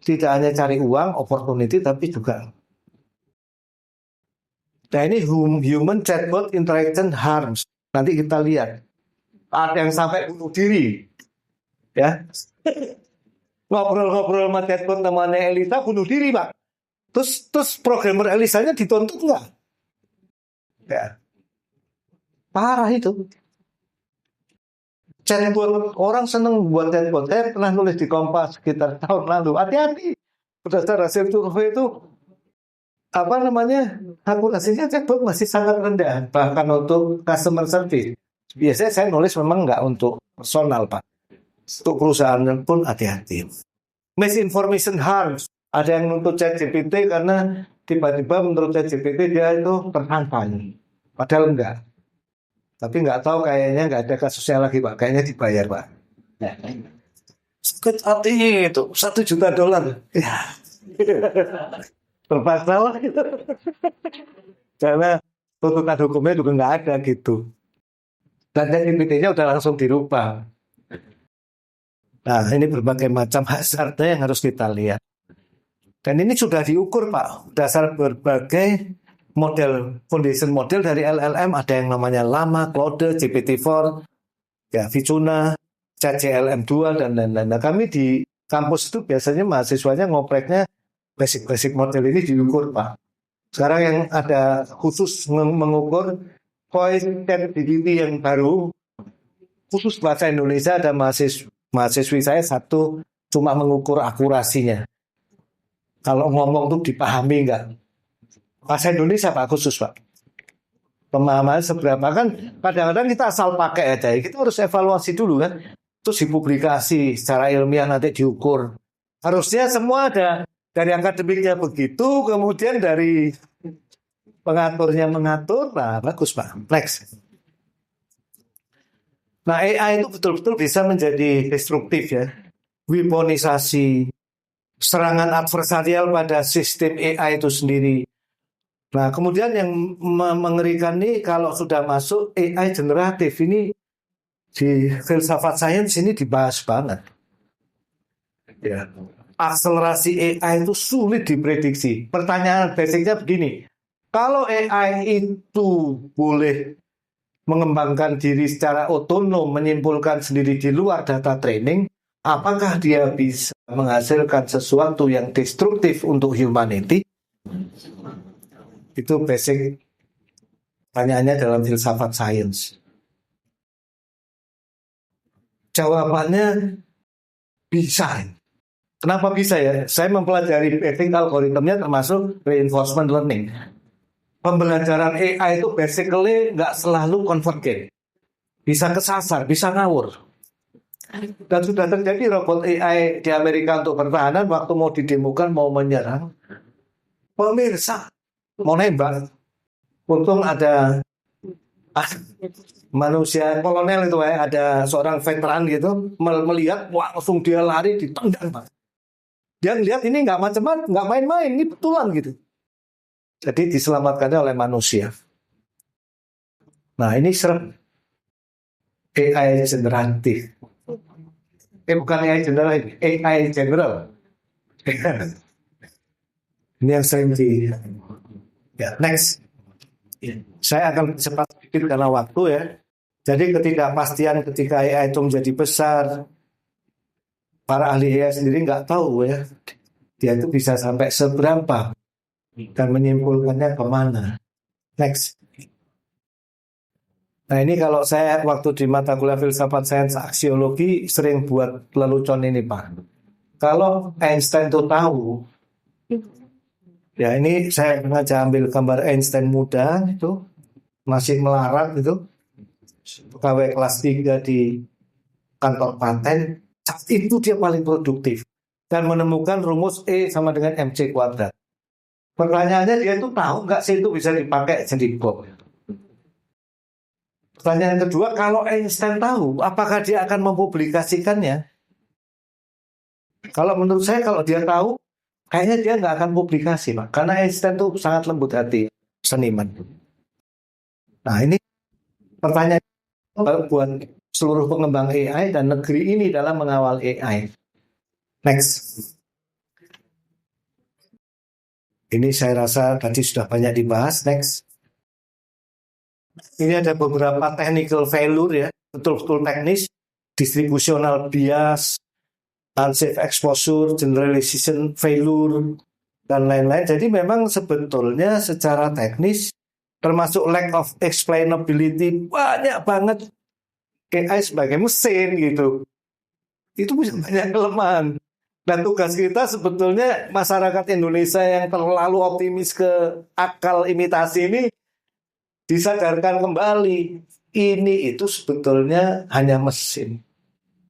tidak hanya cari uang, opportunity, tapi juga. Nah ini human chatbot interaction harms. Nanti kita lihat. Ada yang sampai bunuh diri. Ya. Ngobrol-ngobrol sama chatbot namanya Elisa bunuh diri Pak. Terus programmer Elisanya dituntut nggak? Ya. Parah itu. Chatbot, orang seneng buat chatbot. Saya pernah nulis di Kompas sekitar tahun lalu. Hati-hati. Berdasar hasil survei itu akurasinya chatbot masih sangat rendah. Bahkan untuk customer service. Biasanya saya nulis memang nggak untuk personal Pak. Untuk perusahaan pun hati-hati. Misinformation harms. Ada yang nuntut ChatGPT karena tiba-tiba menurut ChatGPT dia itu terhantam. Padahal enggak. Tapi nggak tahu kayaknya nggak ada kasusnya lagi Pak. Kayaknya dibayar Pak. Sakit hati itu $1 juta. Ya. Terpaksa lah gitu. Karena tuntutan hukumnya juga nggak ada gitu. Dan ChatGPT-nya udah langsung dirubah. Nah ini berbagai macam hazardnya yang harus kita lihat. Dan ini sudah diukur Pak. Dasar berbagai model, foundation model dari LLM. Ada yang namanya Llama, Claude, GPT-4, ya, Vicuna, ChatGLM2 dan lain-lain. Nah kami di kampus itu biasanya mahasiswanya ngopreknya basic model ini diukur Pak. Sekarang yang ada khusus mengukur voice ChatGPT yang baru, khusus bahasa Indonesia ada mahasiswi saya satu cuma mengukur akurasinya. Kalau ngomong tuh dipahami nggak? Bahasa Indonesia Pak khusus Pak. Pemahaman seberapa kan kadang-kadang kita asal pakai aja. Kita harus evaluasi dulu kan. Terus dipublikasi secara ilmiah nanti diukur. Harusnya semua ada. Dari akademiknya begitu, kemudian dari pengaturnya mengatur. Nah bagus Pak. Next. Nah AI itu betul-betul bisa menjadi destruktif ya. Weaponisasi, serangan adversarial pada sistem AI itu sendiri. Nah, kemudian yang mengerikan nih kalau sudah masuk AI generatif ini di filsafat sains ini dibahas banget. Ya. Akselerasi AI itu sulit diprediksi. Pertanyaan basicnya begini. Kalau AI itu boleh mengembangkan diri secara otonom, menyimpulkan sendiri di luar data training, apakah dia bisa menghasilkan sesuatu yang destruktif untuk humanity? Itu basic pertanyaannya dalam filsafat sains. Jawabannya bisa. Kenapa bisa ya? Saya mempelajari basic algoritmnya termasuk reinforcement learning. Pembelajaran AI itu basically nggak selalu convergent. Bisa kesasar, bisa ngawur. Dan sudah terjadi robot AI di Amerika untuk pertahanan waktu mau didemokan, mau menyerang. Pemirsa mau nembak. Untung ada manusia kolonel itu ya, ada seorang veteran gitu melihat, wah, langsung dia lari ditendang, Pak. Dia ngelihat ini nggak macam-macam, nggak main-main, ini betulan gitu. Jadi diselamatkannya oleh manusia. Nah ini serem. AI generatif. Bukan AI general, AI general. Ini yang sering di. Ya, next. Saya akan cepat sedikit karena waktu ya. Jadi ketidakpastian ketika AI itu menjadi besar, para ahli AI sendiri nggak tahu ya. Dia itu bisa sampai seberapa dan menyimpulkannya kemana. Next. Nah ini kalau saya waktu di mata kuliah filsafat sains aksiologi sering buat lelucon ini Pak. Kalau Einstein itu tahu, ya ini saya sengaja ambil gambar Einstein muda itu masih melarat itu, pegawai kelas 3 di kantor paten. Saat itu dia paling produktif dan menemukan rumus E sama dengan MC kuadrat. Pertanyaannya dia itu tahu nggak sih itu bisa dipakai jadi bom? Pertanyaan kedua, kalau Einstein tahu, apakah dia akan mempublikasikannya? Kalau menurut saya, kalau dia tahu, kayaknya dia nggak akan publikasi, Pak. Karena Einstein itu sangat lembut hati, seniman. Nah, ini pertanyaan buat seluruh pengembang AI dan negeri ini dalam mengawal AI. Next. Ini saya rasa tadi sudah banyak dibahas. Next. Ini ada beberapa technical failure ya, betul-betul teknis, distributional bias, unsafe exposure, generalization failure, dan lain-lain. Jadi memang sebetulnya secara teknis, termasuk lack of explainability, banyak banget AI sebagai mesin gitu. Itu punya banyak kelemahan. Dan tugas kita sebetulnya masyarakat Indonesia yang terlalu optimis ke akal imitasi ini disadarkan kembali, ini itu sebetulnya hanya mesin.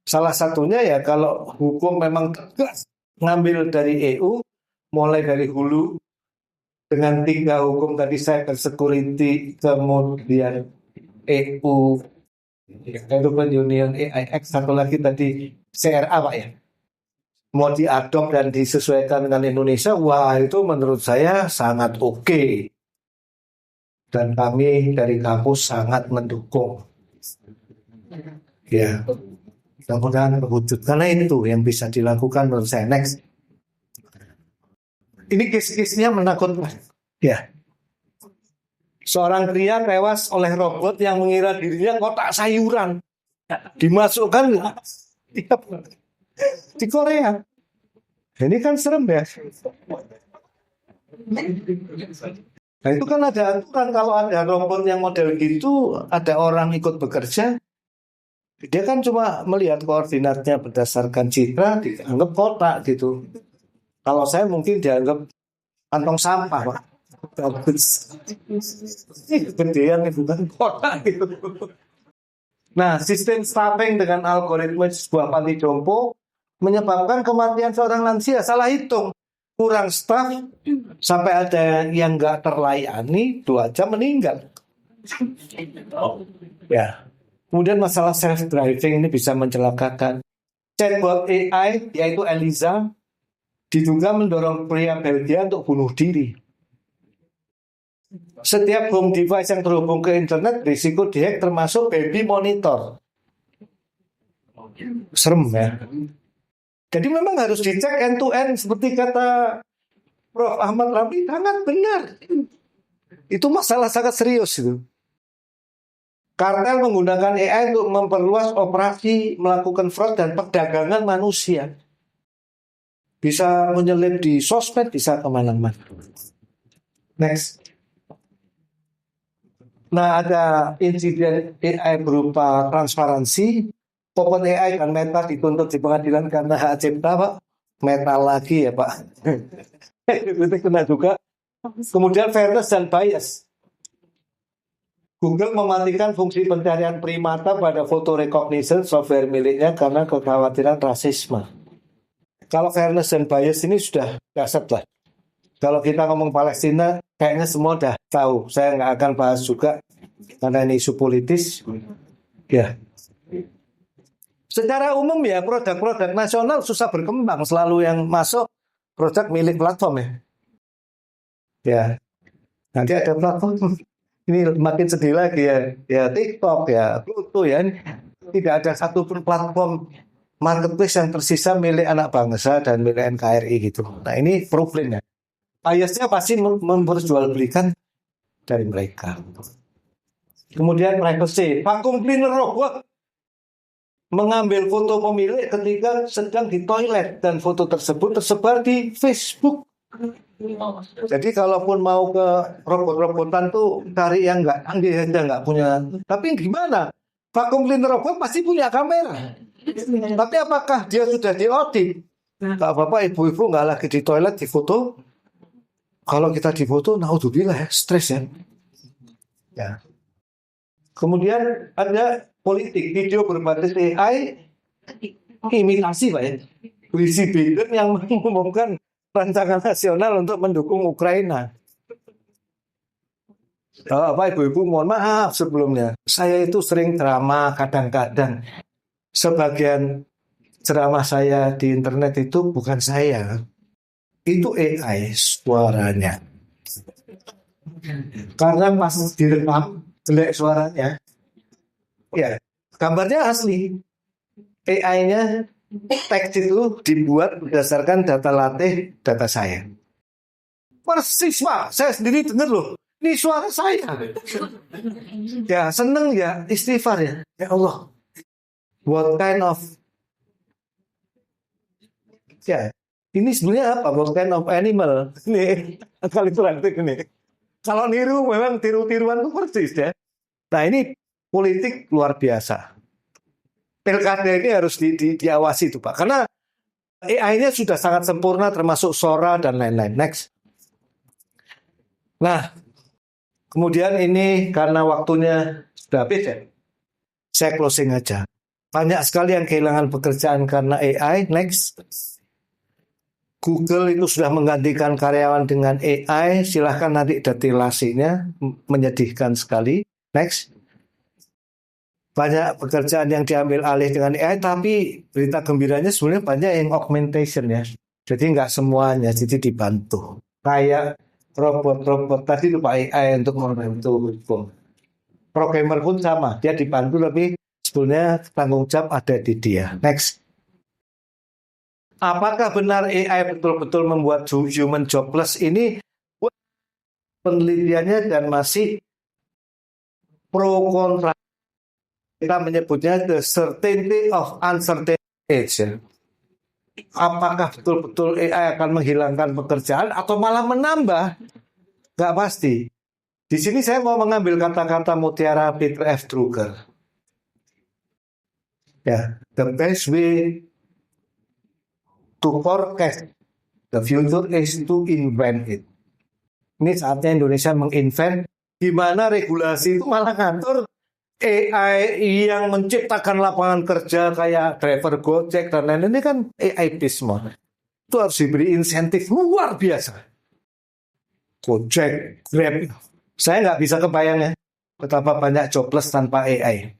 Salah satunya ya kalau hukum memang tegas ngambil dari EU, mulai dari hulu dengan 3 hukum tadi cyber security, kemudian EU, European Union, AIX, satu lagi tadi CRA Pak ya, mau diadop dan disesuaikan dengan Indonesia, wah itu menurut saya sangat oke. Dan kami dari kampus sangat mendukung. Ya, mudah-mudahan terwujud. Karena itu yang bisa dilakukan menurut saya. Next. Ini case-case-nya menakutkan. Ya. Seorang pria tewas oleh robot yang mengira dirinya kotak sayuran. Dimasukkan di Korea. Ini kan serem ya. Nah itu kan ada aturan kalau ada robot yang model gitu, ada orang ikut bekerja, dia kan cuma melihat koordinatnya berdasarkan citra, dianggap kotak gitu. Kalau saya mungkin dianggap kantong sampah, Pak. Bagus. Gedean itu bukan kotak gitu. Nah, sistem stuffing dengan algoritma sebuah panti jompo menyebabkan kematian seorang lansia. Salah hitung. Kurang staff sampai ada yang nggak terlayani 2 jam meninggal. Ya. Kemudian masalah self driving ini bisa mencelakakan. Chatbot AI yaitu Eliza diduga mendorong pria Belgia untuk bunuh diri. Setiap home device yang terhubung ke internet risiko dihack termasuk baby monitor. Serem ya. Jadi memang harus dicek end to end seperti kata Prof. Ahmad Rafi, sangat benar. Itu masalah sangat serius itu. Kartel menggunakan AI untuk memperluas operasi, melakukan fraud dan perdagangan manusia. Bisa menyelip di sosmed, bisa kemana-mana. Next. Nah ada insiden AI berupa transparansi. OpenAI dan Meta dituntut di pengadilan karena hak cipta, Pak. metal lagi ya Pak. Itu kena juga. Kemudian fairness dan bias. Google mematikan fungsi pencarian primata pada photo recognition software miliknya karena kekhawatiran rasisme. Kalau fairness dan bias ini sudah dasar lah. Kalau kita ngomong Palestina, kayaknya semua udah tahu. Saya nggak akan bahas juga karena ini isu politis. Ya. Secara umum ya produk-produk nasional susah berkembang. Selalu yang masuk produk milik platform ya. Ya. Nanti ada platform. Ini makin sedih lagi ya. Ya TikTok ya, Pluto ya. Tidak ada satupun platform marketplace yang tersisa milik anak bangsa dan milik NKRI gitu. Nah ini problemnya. Biasnya pasti memperjualbelikan dari mereka. Kemudian privacy. Vacuum cleaner robot mengambil foto pemilik ketika sedang di toilet dan foto tersebut tersebar di Facebook. Jadi kalaupun mau ke robot-robotan tuh cari yang nggak canggih aja, nggak punya. Tapi gimana? Vacuum cleaner robot pasti punya kamera. Tapi apakah dia sudah diaudit? Nggak apa-apa, ibu-ibu nggak lagi di toilet di foto. Kalau kita di foto, naudzubillah ya, stres ya. Ya. Kemudian ada politik, video berbasis AI, imitasi Pak ya. Wisi Biden yang mengumumkan rancangan nasional untuk mendukung Ukraina. Bapak ibu-ibu mohon maaf sebelumnya. Saya itu sering ceramah kadang-kadang. Sebagian ceramah saya di internet itu bukan saya. Itu AI suaranya. Karena pas direkam jelek suaranya. Ya, gambarnya asli. AI-nya teks itu dibuat berdasarkan data latih data saya. Persis Pak, saya sendiri dengar loh. Ini suara saya. Ya seneng ya, istighfar ya. Ya Allah. What kind of ya ini sebenarnya apa? What kind of animal? Ini kali praktik ini. Kalau niru memang tiru-tiruan itu persis ya. Nah ini politik luar biasa. Pilkada ini harus diawasi itu Pak. Karena AI-nya sudah sangat sempurna termasuk Sora dan lain-lain. Next. Nah, kemudian ini karena waktunya sudah habis ya. Saya closing aja. Banyak sekali yang kehilangan pekerjaan karena AI. Next. Google itu sudah menggantikan karyawan dengan AI. Silahkan nanti detilasinya. Menyedihkan sekali. Next. Banyak pekerjaan yang diambil alih dengan AI, tapi berita gembiranya sebenarnya banyak yang augmentation ya. Jadi nggak semuanya, jadi dibantu. Kayak robot-robot tadi itu Pak AI untuk membantu hukum. Programmer pun sama, dia dibantu tapi sebenarnya tanggung jawab ada di dia. Next. Apakah benar AI betul-betul membuat human jobless? Ini penelitiannya dan masih pro kontra. Kita menyebutnya the certainty of uncertain age. Ya. Apakah betul-betul AI akan menghilangkan pekerjaan atau malah menambah? Nggak pasti. Di sini saya mau mengambil kata-kata mutiara Peter F. Drucker. Ya, the best way to forecast the future is to invent it. Ini saatnya Indonesia menginvent gimana regulasi itu malah ngatur AI yang menciptakan lapangan kerja kayak driver Gojek dan lain-lain ini kan AI based semua. Itu harus diberi insentif luar biasa. Gojek, Grab. Saya nggak bisa kebayang ya betapa banyak jobless tanpa AI.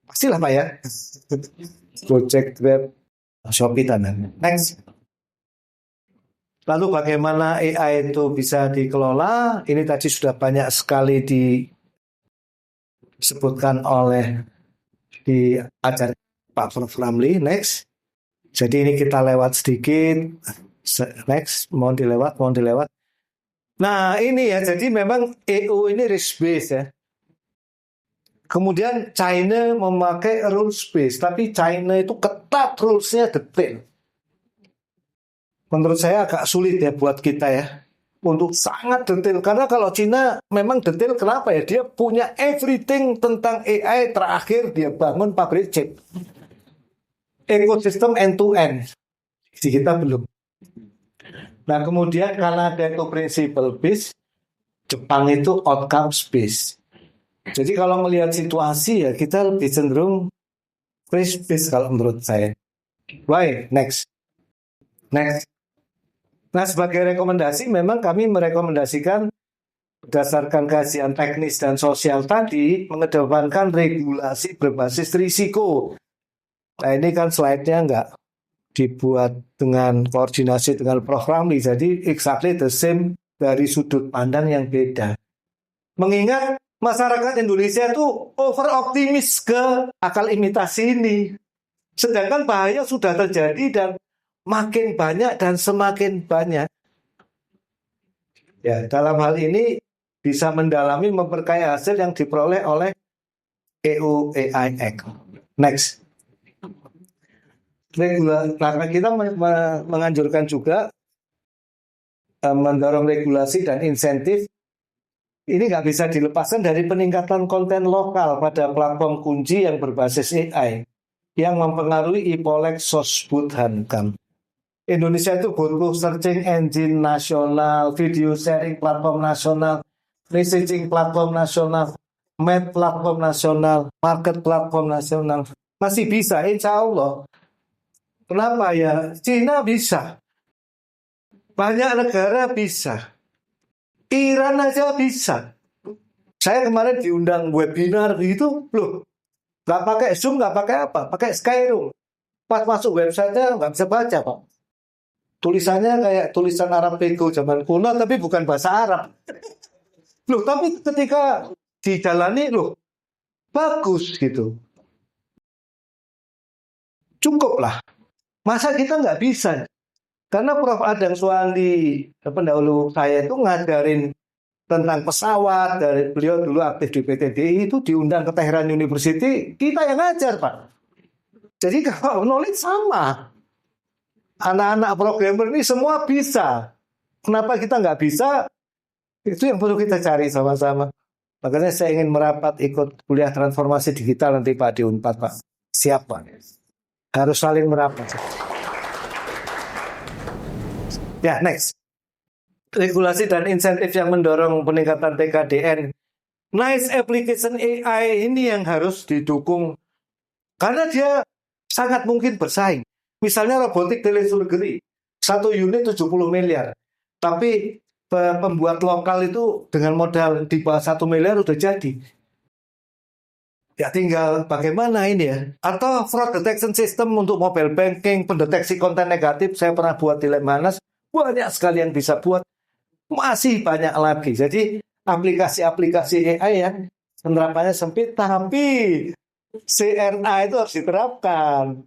Pastilah Pak ya. Gojek, Grab, Shopee dan lain-lain. Next. Lalu bagaimana AI itu bisa dikelola? Ini tadi sudah banyak sekali disebutkan oleh di acara Pak Prof. Ramli. Next. Jadi ini kita lewat sedikit. Next. Mohon dilewat. Nah ini ya, jadi memang EU ini risk based ya. Kemudian China memakai rules based, tapi China itu ketat rulesnya detail. Menurut saya agak sulit ya buat kita ya. Untuk sangat detail. Karena kalau Cina memang detail kenapa ya? Dia punya everything tentang AI terakhir dia bangun pabrik chip. Ekosistem end to end. Di kita belum. Nah kemudian Kanada itu principle based, Jepang itu outcomes based. Jadi kalau melihat situasi ya kita lebih cenderung risk based kalau menurut saya. Why? Next. Nah sebagai rekomendasi memang kami merekomendasikan berdasarkan kajian teknis dan sosial tadi mengedepankan regulasi berbasis risiko. Nah ini kan slide-nya nggak dibuat dengan koordinasi dengan Prof. Ramli, jadi exactly the same dari sudut pandang yang beda. Mengingat masyarakat Indonesia itu over optimis ke akal imitasi ini. Sedangkan bahaya sudah terjadi dan makin banyak dan semakin banyak. Ya, dalam hal ini bisa mendalami memperkaya hasil yang diperoleh oleh EU AI Act. Next. Nah, kita menganjurkan juga mendorong regulasi dan insentif. Ini nggak bisa dilepaskan dari peningkatan konten lokal pada platform kunci yang berbasis AI yang mempengaruhi IPOLEX Sosbud Hankam. Indonesia itu butuh searching engine nasional, video sharing platform nasional, messaging platform nasional, map platform nasional, market platform nasional. Masih bisa, insya Allah. Kenapa ya? Cina bisa. Banyak negara bisa. Iran aja bisa. Saya kemarin diundang webinar gitu, loh. Nggak pakai Zoom, nggak pakai apa. Pakai Skyroom. Pas masuk website-nya nggak bisa baca, Pak. Tulisannya kayak tulisan Arab Peko zaman kuno, tapi bukan bahasa Arab. Loh, tapi ketika dijalani, loh, bagus gitu. Cukup lah. Masa kita nggak bisa? Karena Prof. Adang Suwandi, pendahulu saya itu ngajarin tentang pesawat, dari beliau dulu aktif di PTDI, itu diundang ke Tehran University, kita yang ngajar, Pak. Jadi kalau knowledge sama. Anak-anak programmer ini semua bisa. Kenapa kita nggak bisa? Itu yang perlu kita cari sama-sama. Makanya saya ingin merapat ikut kuliah transformasi digital nanti Pak di Unpad, Pak. Siap, Pak. Harus saling merapat. Ya, next. Regulasi dan insentif yang mendorong peningkatan TKDN. Nice application AI ini yang harus didukung. Karena dia sangat mungkin bersaing. Misalnya robotik telesurgery. 1 unit 70 miliar. Tapi pembuat lokal itu dengan modal di bawah 1 miliar udah jadi. Ya tinggal bagaimana ini ya. Atau fraud detection system untuk mobile banking, pendeteksi konten negatif. Saya pernah buat di Lemhanas. Banyak sekali yang bisa buat. Masih banyak lagi. Jadi aplikasi-aplikasi AI yang penerapannya sempit. Tapi CRA itu harus diterapkan.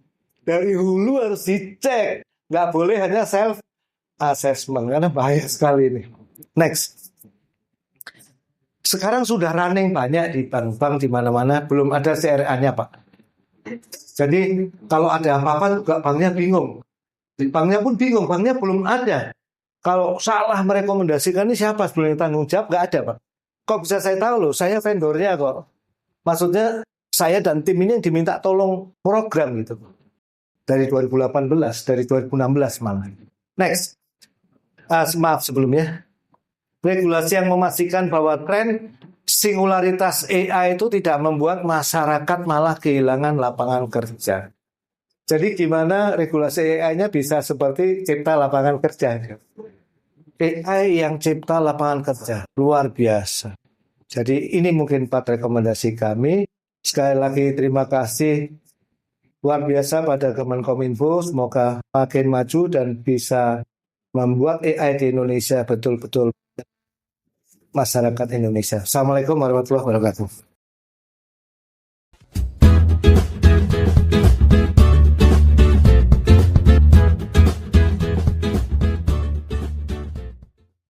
Dari hulu harus dicek. Nggak boleh hanya self-assessment. Karena bahaya sekali ini. Next. Sekarang sudah running banyak di bank-bank di mana-mana, belum ada CRA-nya, Pak. Jadi kalau ada apa-apa juga banknya bingung. Banknya pun bingung, banknya belum ada. Kalau salah merekomendasikan ini siapa sebelumnya tanggung jawab? Nggak ada, Pak. Kok bisa saya tahu loh, saya vendornya kok. Maksudnya saya dan tim ini yang diminta tolong program gitu. Dari 2018, dari 2016 malah. Next. Maaf sebelumnya. Regulasi yang memastikan bahwa tren singularitas AI itu tidak membuat masyarakat malah kehilangan lapangan kerja. Jadi gimana regulasi AI-nya bisa seperti cipta lapangan kerja? AI yang cipta lapangan kerja, luar biasa. Jadi ini mungkin 4 rekomendasi kami. Sekali lagi terima kasih luar biasa pada Kemenkominfo. Semoga makin maju dan bisa membuat AI di Indonesia betul-betul masyarakat Indonesia. Assalamualaikum warahmatullahi wabarakatuh.